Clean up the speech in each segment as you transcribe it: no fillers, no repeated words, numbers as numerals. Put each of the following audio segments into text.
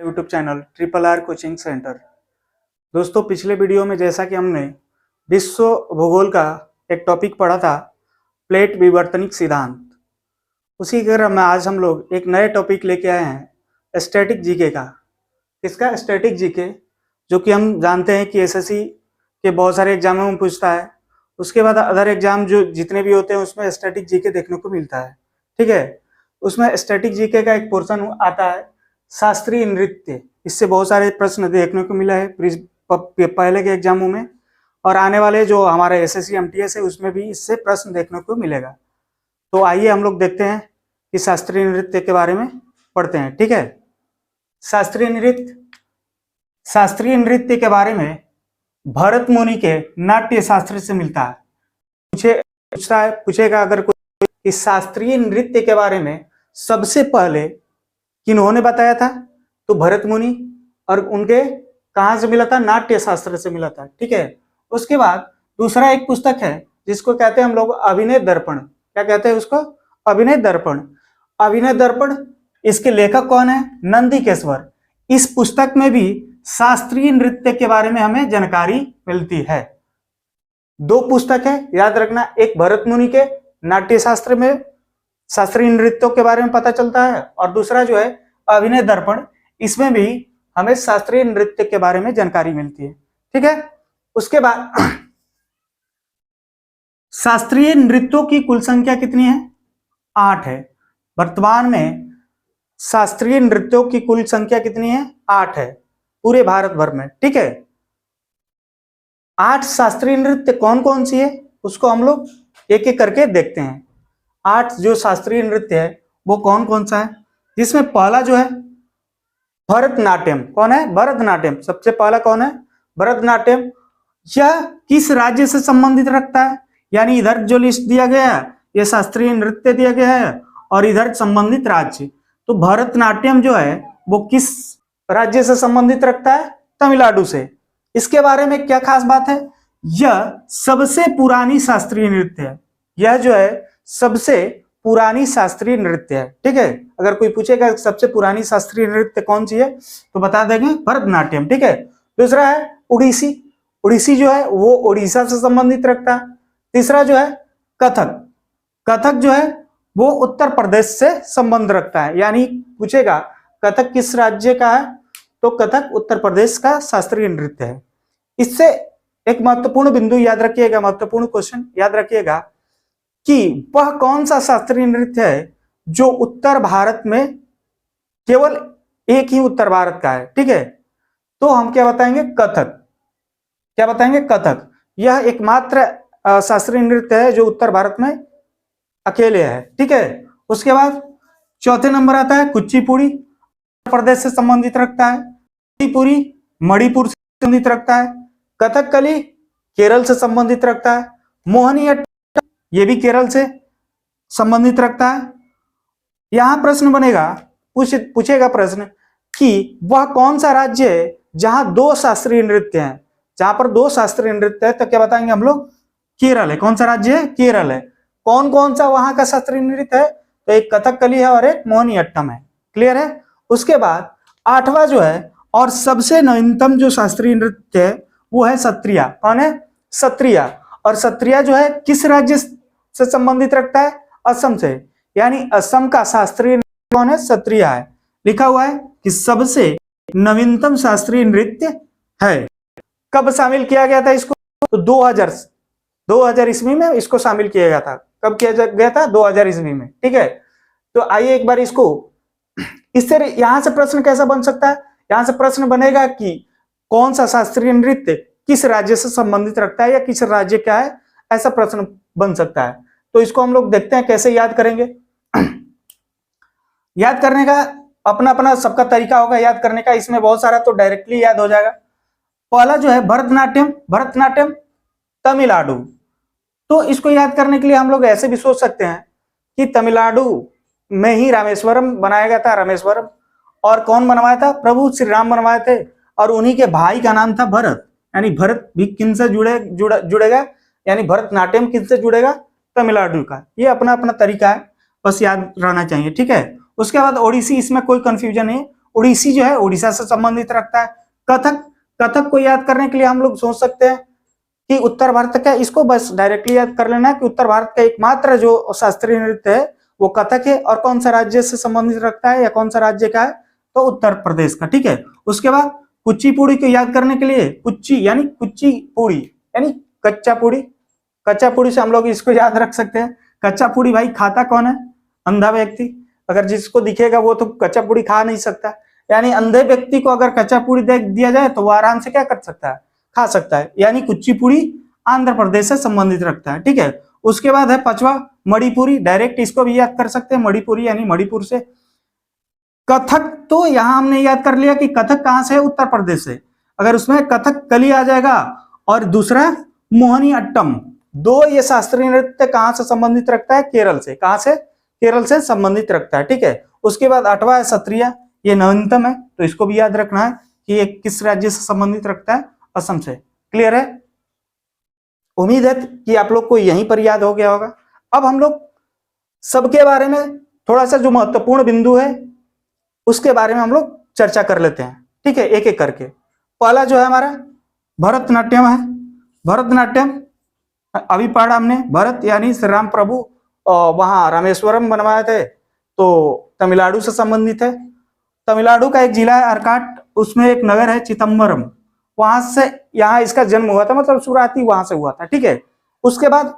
YouTube channel triple R coaching centre. दोस्तों, पिछले video में जैसा कि हमने विश्व भूगोल का एक टॉपिक पढ़ा था, प्लेट विवर्तनिक सिद्धांत, उसी क्रम में आज हम लोग एक नए टॉपिक लेके आए हैं, स्टैटिक जीके का। इसका स्टैटिक जीके जो कि हम जानते हैं कि एसएससी के बहुत सारे एग्जामों में पूछता है। उसके बाद अदर एग्जाम जो जितने भी होते हैं उसमें स्टैटिक जीके देखने को मिलता है। ठीक है, उसमें स्टैटिक जीके का एक पोर्शन आता है शास्त्रीय नृत्य। इससे बहुत सारे प्रश्न देखने को मिला है पहले के एग्जामों में, और आने वाले जो हमारे एसएससी एमटीएस है उसमें भी इससे प्रश्न देखने को मिलेगा। तो आइए हम लोग देखते हैं कि शास्त्रीय नृत्य के बारे में पढ़ते हैं। ठीक है, शास्त्रीय नृत्य के बारे में भरत मुनि के नाट्य शास्त्र से मिलता है। पूछेगा अगर कोई इस शास्त्रीय नृत्य के बारे में सबसे पहले किन्होंने बताया था, तो भरत मुनि, और उनके कहां से मिला था, नाट्य शास्त्र से मिला था। ठीक है, उसके बाद दूसरा एक पुस्तक है जिसको कहते हैं हम लोग अभिनय दर्पण। क्या कहते हैं उसको? अभिनय दर्पण। अभिनय दर्पण, इसके लेखक कौन है? नंदीकेश्वर। इस पुस्तक में भी शास्त्रीय नृत्य के बारे में हमें जानकारी मिलती है। दो पुस्तक है, याद रखना, एक भरत मुनि के नाट्य शास्त्र में शास्त्रीय नृत्यों के बारे में पता चलता है, और दूसरा जो है अभिनय दर्पण, इसमें भी हमें शास्त्रीय नृत्य के बारे में जानकारी मिलती है। ठीक है, उसके बाद शास्त्रीय नृत्यों की कुल संख्या कितनी है? 8 है। वर्तमान में शास्त्रीय नृत्यों की कुल संख्या कितनी है? 8 है पूरे भारत भर में। ठीक है, 8 शास्त्रीय नृत्य कौन कौन सी है उसको हम लोग एक एक करके देखते हैं। 8 जो शास्त्रीय नृत्य है वो कौन कौन सा है, जिसमें पहला जो है भरतनाट्यम। कौन है? भरतनाट्यम। सबसे पहला कौन है? भरतनाट्यम। यह किस राज्य से संबंधित रखता है? यानी इधर जो लिस्ट दिया गया है ये शास्त्रीय नृत्य दिया गया है, और इधर संबंधित राज्य। तो भरतनाट्यम जो है वो किस राज्य से संबंधित रखता है? तमिलनाडु से। इसके बारे में क्या खास बात है? यह सबसे पुरानी शास्त्रीय नृत्य है। यह जो है सबसे पुरानी शास्त्रीय नृत्य है। ठीक है, अगर कोई पूछेगा सबसे पुरानी शास्त्रीय नृत्य कौन सी है तो बता देंगे भरतनाट्यम। ठीक है, दूसरा है उड़ीसी। उड़ीसी जो है वो उड़ीसा से संबंधित रखता है। तीसरा जो है कथक। कथक जो है वो उत्तर प्रदेश से संबंध रखता है। यानी पूछेगा कथक किस राज्य का है, तो कथक उत्तर प्रदेश का शास्त्रीय नृत्य है। इससे एक महत्वपूर्ण बिंदु याद रखिएगा, महत्वपूर्ण क्वेश्चन याद रखिएगा कि वह कौन सा शास्त्रीय नृत्य है जो उत्तर भारत में केवल एक ही उत्तर भारत का है। ठीक है, तो हम क्या बताएंगे? कथक। क्या बताएंगे? कथक। यह एकमात्र शास्त्रीय नृत्य है जो उत्तर भारत में अकेले है। ठीक है, उसके बाद चौथे नंबर आता है कुचिपुड़ी। उत्तर प्रदेश से संबंधित रखता है। कुचिपुड़ी मणिपुर से संबंधित रखता है। कथकली केरल से संबंधित रखता है। मोहिनीअट्टम ये भी केरल से संबंधित रखता है। यहां प्रश्न बनेगा, पूछेगा प्रश्न कि वह कौन सा राज्य है जहां 2 शास्त्रीय नृत्य हैं। जहां पर 2 शास्त्रीय नृत्य है तो क्या बताएंगे हम लोग? केरल है। कौन सा राज्य है? केरल है। कौन कौन सा वहां का शास्त्रीय नृत्य है? तो एक कथकली है और एक मोहिनीअट्टम है। क्लियर है? उसके बाद 8वां जो है और सबसे नवीनतम जो शास्त्रीय नृत्य है वो है सत्रिया। कौन है? सत्रिया। और सत्रिया जो है किस राज्य से संबंधित रखता है? असम से। यानी असम का शास्त्रीय नृत्य कौन है? सत्रिया है। लिखा हुआ है कि सबसे नवीनतम शास्त्रीय नृत्य है। कब शामिल किया गया था इसको? तो 2000 ईस्वी में इसको शामिल किया गया था। कब किया गया था? 2000 ईस्वी में। ठीक है, तो आइए एक बार इसको, इससे यहां से प्रश्न कैसा बन सकता है? यहां से प्रश्न बनेगा कि कौन सा शास्त्रीय नृत्य किस राज्य से संबंधित रखता है या किस राज्य का है, ऐसा प्रश्न बन सकता है। तो इसको हम लोग देखते हैं कैसे याद करेंगे। याद करने का अपना अपना सबका तरीका होगा याद करने का। इसमें बहुत सारा तो डायरेक्टली याद हो जाएगा। पहला जो है भरतनाट्यम। भरतनाट्यम तमिलनाडु। तो इसको याद करने के लिए हम लोग ऐसे भी सोच सकते हैं कि तमिलनाडु में ही रामेश्वरम बनाया गया था। रामेश्वरम, और कौन बनवाया था? प्रभु श्री राम बनवाए थे, और उन्हीं के भाई का नाम था भरत। यानी भरत भी किन से जुड़ेगा? यानी भरतनाट्यम किन से जुड़ेगा? तमिलनाडु का। ये अपना अपना तरीका है, बस याद रहना चाहिए। ठीक है, उसके बाद ओडिसी, इसमें कोई कंफ्यूजन नहीं है। उड़ीसी जो है उड़ीसा से संबंधित रखता है। कथक, कथक को याद करने के लिए हम लोग सोच सकते हैं कि उत्तर भारत का, इसको बस डायरेक्टली याद कर लेना कि उत्तर भारत का एकमात्र जो शास्त्रीय नृत्य है वो कथक है। और कौन सा राज्य से संबंधित रखता है या कौन सा राज्य का है, तो उत्तर प्रदेश का, ठीक है। उसके बाद कुचिपुड़ी को याद करने के लिए कुच्ची यानी कुचिपुड़ी यानी कच्चा पूड़ी, कच्चा पूड़ी से हम लोग इसको याद रख सकते हैं। कच्चा पूड़ी भाई खाता कौन है, अंधा व्यक्ति, अगर जिसको दिखेगा वो तो कच्चा पूड़ी खा नहीं सकता, यानी अंधे व्यक्ति को अगर कच्चा पूड़ी दे दिया जाए तो वो आराम से क्या कर सकता है, खा सकता है, यानी कुचिपुड़ी आंध्र प्रदेश से संबंधित रखता है, ठीक है। उसके बाद है पांचवा मणिपुरी, डायरेक्ट इसको भी याद कर सकते हैं, मणिपुरी यानी मणिपुर से। कथक तो यहां हमने याद कर लिया कि कथक कहां से है, उत्तर प्रदेश से, अगर उसमें कथक कली आ जाएगा। और दूसरा मोहिनी अट्टम, दो ये शास्त्रीय नृत्य कहां से संबंधित रखता है, केरल से, कहां से, केरल से संबंधित रखता है, ठीक है। उसके बाद आठवां है सत्रिया, ये नवीनतम है तो इसको भी याद रखना है कि ये किस राज्य से संबंधित रखता है, असम से। क्लियर है, उम्मीद है कि आप लोग को यहीं पर याद हो गया होगा। अब हम लोग सबके बारे में थोड़ा सा जो महत्वपूर्ण बिंदु है उसके बारे में हम लोग चर्चा कर लेते हैं, ठीक है, एक एक करके। पहला जो है हमारा भरतनाट्यम है। भरतनाट्यम अभी पढ़ा हमने, भरत यानी श्री राम प्रभु वहां रामेश्वरम बनवाए थे, तो तमिलनाडु से संबंधित है। तमिलनाडु का एक जिला है आर्काट, उसमें एक नगर है चिदम्बरम, वहां से यहाँ इसका जन्म हुआ था, मतलब शुरुआती वहां से हुआ था, ठीक है। उसके बाद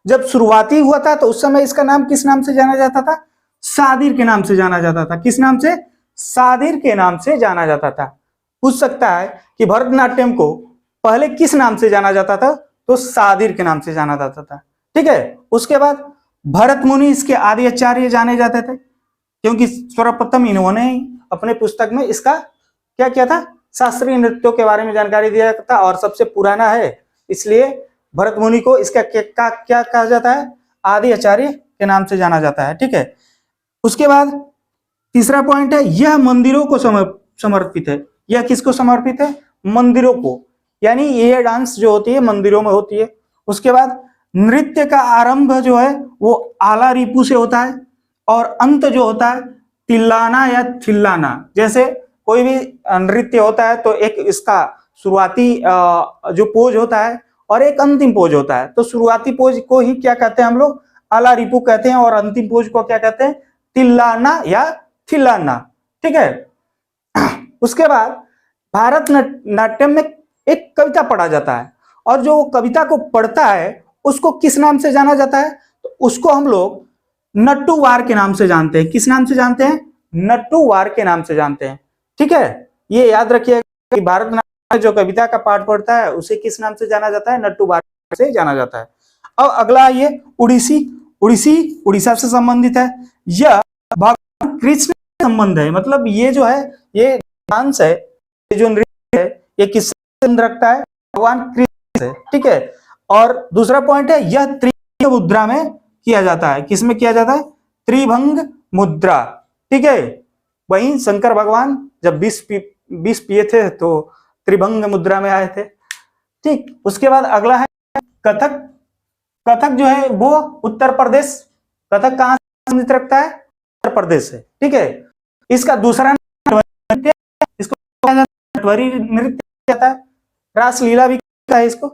जब शुरुआती हुआ था तो उस समय इसका नाम किस नाम से जाना जाता था, सादिर के नाम से जाना जाता था। किस नाम से, सादिर के नाम से जाना जाता था। पूछ सकता है कि भरतनाट्यम को पहले किस नाम से जाना जाता था, तो सादिर के नाम से जाना जाता था, ठीक है। उसके बाद भरत मुनि इसके आदि आचार्य जाने जाते थे, क्योंकि सर्वप्रथम इन्होंने अपने पुस्तक में इसका क्या किया था, शास्त्रीय नृत्यों के बारे में जानकारी दिया था, और सबसे पुराना है इसलिए भरत मुनि को इसका क्या कहा जाता है, आदि आचार्य के नाम से जाना जाता है, ठीक है। उसके बाद तीसरा पॉइंट है, यह मंदिरों को समर्पित है। यह किसको समर्पित है, मंदिरों को, यानी ये डांस जो होती है मंदिरों में होती है। उसके बाद नृत्य का आरंभ जो है वो आला रिपू से होता है, और अंत जो होता है तिल्लाना या थिल्लाना। जैसे कोई भी नृत्य होता है तो एक इसका शुरुआती जो पोज होता है और एक अंतिम पोज होता है, तो शुरुआती पोज को ही क्या कहते हैं हम लोग, आला रिपू कहते हैं, और अंतिम पोज को क्या कहते हैं, तिल्लाना या थिल्लाना, ठीक है। उसके बाद भारत नाट्यम में एक कविता पढ़ा जाता है, और जो कविता को पढ़ता है उसको किस नाम से जाना जाता है, तो उसको हम लोग नट्टूवार के नाम से जानते हैं। किस नाम से जानते हैं, नट्टूवार के नाम से जानते हैं, ठीक है। ये याद रखिएगा कि भारत नाट्यम जो कविता का पाठ पढ़ता है उसे किस नाम से जाना जाता है, नट्टूवार से जाना जाता है। अब अगला ये उड़ीसी, उड़ीसी उड़ीसा से संबंधित है। यह भगवान कृष्ण से संबंध है, मतलब ये जो है ये डांस है, ये जो नृत्य है ये किससे संबंध रखता है, भगवान कृष्ण से, ठीक है। और दूसरा पॉइंट है, यह त्रिभंग मुद्रा में किया जाता है। किसमें किया जाता है, त्रिभंग मुद्रा, ठीक है। वहीं शंकर भगवान जब विष पिए थे तो त्रिभंग मुद्रा में आए थे, ठीक। उसके बाद अगला है कथक। कथक जो है वो उत्तर प्रदेश, कथक कहां से संबंधित रखता है, उत्तर प्रदेश से, ठीक है। इसका दूसरा नृत्य, इसको नटवरी नृत्य कहता है, रासलीला भी कहता है, इसको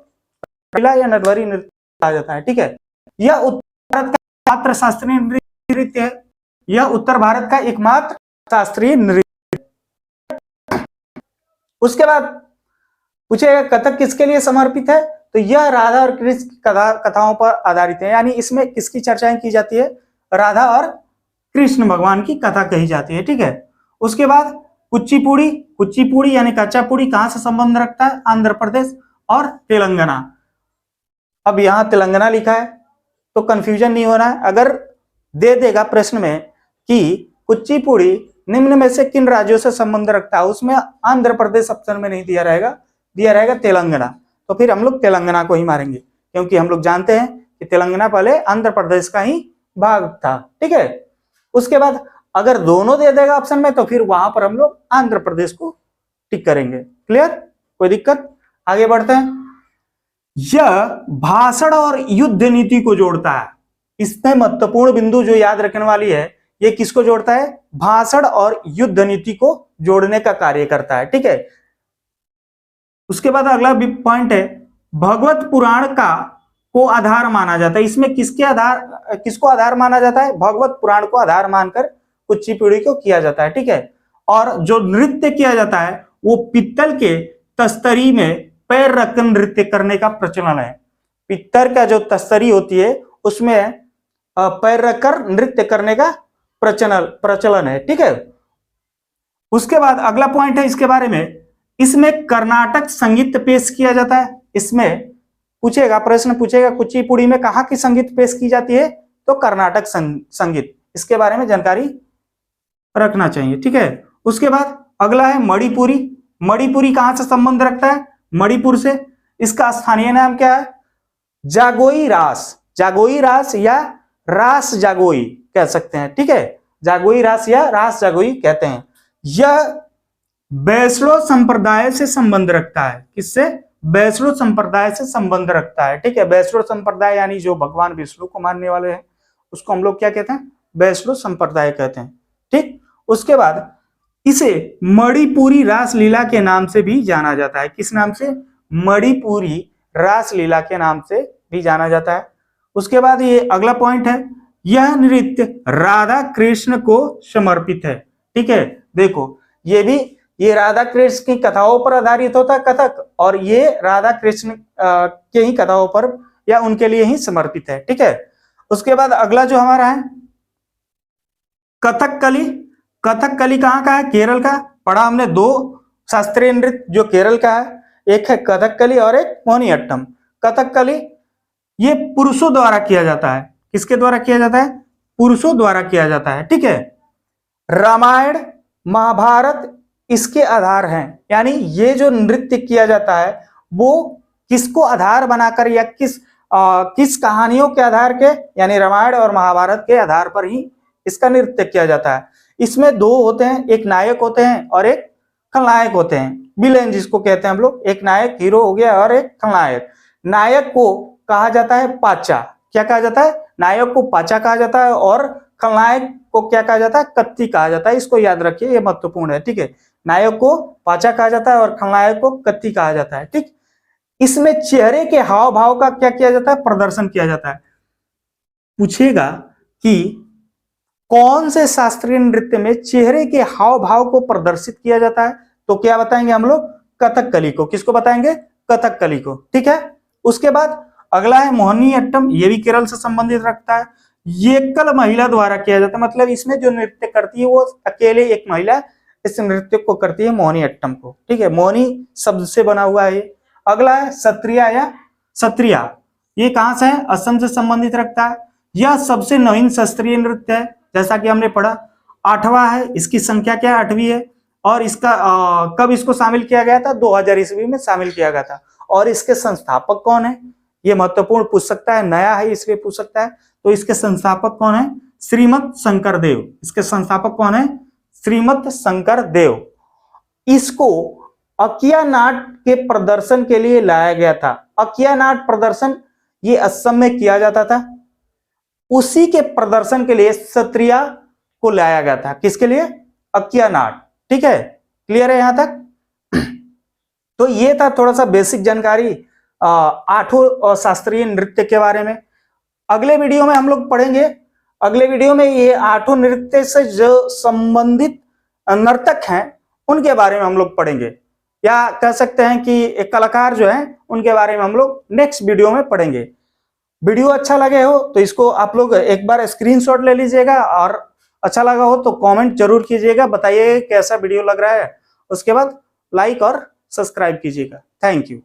लीला या नटवरी नृत्य कहा जाता है, ठीक है। यह उत्तर भारत का एकमात्र शास्त्रीय नृत्य है, यह उत्तर भारत का एकमात्र शास्त्रीय नृत्य। उसके बाद पूछेगा कथक किसके लिए समर्पित है, तो यह राधा और कृष्ण की कथाओं पर आधारित है, यानी इसमें किसकी चर्चाएं की जाती है, राधा और कृष्ण भगवान की कथा कही जाती है, ठीक है। उसके बाद कुचिपुड़ी, कुचिपुड़ी यानी कच्चा पूड़ी कहां से संबंध रखता है, आंध्र प्रदेश और तेलंगाना। अब यहां तेलंगाना लिखा है तो कंफ्यूजन नहीं होना है, अगर दे देगा प्रश्न में कि कुचिपुड़ी निम्न में से किन राज्यों से संबंध रखता है, उसमें आंध्र प्रदेश ऑप्शन में नहीं दिया रहेगा, दिया रहेगा तेलंगाना, तो फिर हम लोग तेलंगाना को ही मारेंगे, क्योंकि हम लोग जानते हैं कि तेलंगाना पहले आंध्र प्रदेश का ही भाग था, ठीक है। उसके बाद अगर दोनों दे देगा ऑप्शन में तो फिर वहां पर हम लोग आंध्र प्रदेश को टिक करेंगे। क्लियर, कोई दिक्कत, आगे बढ़ते हैं। यह भाषण और युद्ध नीति को जोड़ता है। इसमें महत्वपूर्ण बिंदु जो याद रखने वाली है, ये किसको जोड़ता है? भाषण और युद्ध नीति को जोड़ने का कार्य करता है, ठीक है। उसके बाद अगला पॉइंट है, भगवत पुराण को आधार माना जाता है। इसमें किसको आधार माना जाता है? भगवत पुराण को आधार मानकर कुचिपुड़ी को किया जाता है, ठीक है। और जो नृत्य किया जाता है वो पित्तल के तस्तरी में पैर रखकर नृत्य करने का प्रचलन है। पित्तल का जो तस्तरी होती है उसमें पैर रखकर नृत्य करने का प्रचलन है, ठीक है। उसके बाद अगला पॉइंट है इसके बारे में, इसमें कर्नाटक संगीत पेश किया जाता है। इसमें प्रश्न पूछेगा कुचिपुड़ी में कहाँ की संगीत पेश की जाती है? तो कर्नाटक संगीत। इसके बारे में जानकारी रखना चाहिए, ठीक है। उसके बाद अगला है मणिपुरी। मणिपुरी कहां से संबंध रखता है? मणिपुर से। इसका स्थानीय नाम क्या है? जागोई रास। जागोई रास या रास जागोई कह सकते हैं, ठीक है। जागोई रास या रास जागोई कहते हैं। यह वैष्णव संप्रदाय से संबंध रखता है। किससे? वैष्णव संप्रदाय से संबंध रखता है, ठीक है। वैष्णव संप्रदाय यानी जो भगवान विष्णु को मानने वाले हैं उसको हम लोग क्या कहते हैं? वैष्णव संप्रदाय कहते हैं, ठीक। उसके बाद इसे मणिपुरी रासलीला के नाम से भी जाना जाता है। किस नाम से? मणिपुरी रासलीला के नाम से भी जाना जाता है। उसके बाद ये अगला पॉइंट है, यह नृत्य राधा कृष्ण को समर्पित है, ठीक है। देखो ये राधा कृष्ण की कथाओं पर आधारित होता है कथक, और ये राधा कृष्ण के ही कथाओं पर या उनके लिए ही समर्पित है, ठीक है। उसके बाद अगला जो हमारा है कथकली। कथकली कहाँ का है? केरल का। पढ़ा हमने दो शास्त्रीय नृत्य जो केरल का है, एक है कथकली और एक मोहिनीअट्टम। कथकली ये पुरुषों द्वारा किया जाता है। किसके द्वारा किया जाता है? पुरुषों द्वारा किया जाता है, ठीक है। रामायण महाभारत इसके आधार हैं, यानी ये जो नृत्य किया जाता है वो किसको आधार बनाकर या किस कहानियों के आधार के, यानी रामायण और महाभारत के आधार पर ही इसका नृत्य किया जाता है। इसमें दो होते हैं, एक नायक होते हैं और एक खलनायक होते हैं, विलेन जिसको कहते हैं हम लोग। एक नायक हीरो हो गया और एक खलनायक। नायक को कहा जाता है पाचा। क्या कहा जाता है? नायक को पाचा कहा जाता है और खलनायक को क्या कहा जाता है? कत्ती कहा जाता है। इसको याद रखिए, ये महत्वपूर्ण है, ठीक है। नायक को पाचा कहा जाता है और खलनायक को कत्ती कहा जाता है, ठीक। इसमें चेहरे के हाव भाव का क्या किया जाता है? प्रदर्शन किया जाता है। पूछेगा कि कौन से शास्त्रीय नृत्य में चेहरे के हाव भाव को प्रदर्शित किया जाता है? तो क्या बताएंगे हम लोग? कथकली को। किसको बताएंगे? कथकली को, ठीक है। उसके बाद अगला है मोहिनीअट्टम। ये भी केरल से संबंधित रखता है। ये एकल महिला द्वारा किया जाता है, मतलब इसमें जो नृत्य करती है वो अकेले एक महिला इस नृत्य को करती है, मोहिनीअट्टम को, ठीक है। मोहिनी शब्द से बना हुआ है। अगला है सत्रिया या सत्रिया। ये कहां से है? असम से संबंधित रखता है। यह सबसे नवीन शास्त्रीय नृत्य है, जैसा कि हमने पढ़ा। 8वां है, इसकी संख्या क्या? 8वीं है। और इसका कब इसको शामिल किया गया था? 2000 ईस्वी में शामिल किया गया था। और इसके संस्थापक कौन है? ये महत्वपूर्ण पूछ सकता है, नया है इसलिए पूछ सकता है। तो इसके संस्थापक कौन है? श्रीमद शंकर देव। इसके संस्थापक कौन है? श्रीमद शंकर देव। इसको अकिया नाट के प्रदर्शन के लिए लाया गया था। अकिया नाट प्रदर्शन ये असम में किया जाता था, उसी के प्रदर्शन के लिए सत्रिया को लाया गया था। किसके लिए? अकिया नाट, ठीक है। क्लियर है यहां तक? तो ये था थोड़ा सा बेसिक जानकारी 8 शास्त्रीय नृत्य के बारे में। अगले वीडियो में हम लोग पढ़ेंगे, अगले वीडियो में ये 8 नृत्य से जो संबंधित नर्तक हैं उनके बारे में हम लोग पढ़ेंगे, या कह सकते हैं कि एक कलाकार जो है उनके बारे में हम लोग नेक्स्ट वीडियो में पढ़ेंगे। वीडियो अच्छा लगे हो तो इसको आप लोग एक बार स्क्रीनशॉट ले लीजिएगा, और अच्छा लगा हो तो कमेंट जरूर कीजिएगा, बताइए कैसा वीडियो लग रहा है। उसके बाद लाइक और सब्सक्राइब कीजिएगा। Thank you.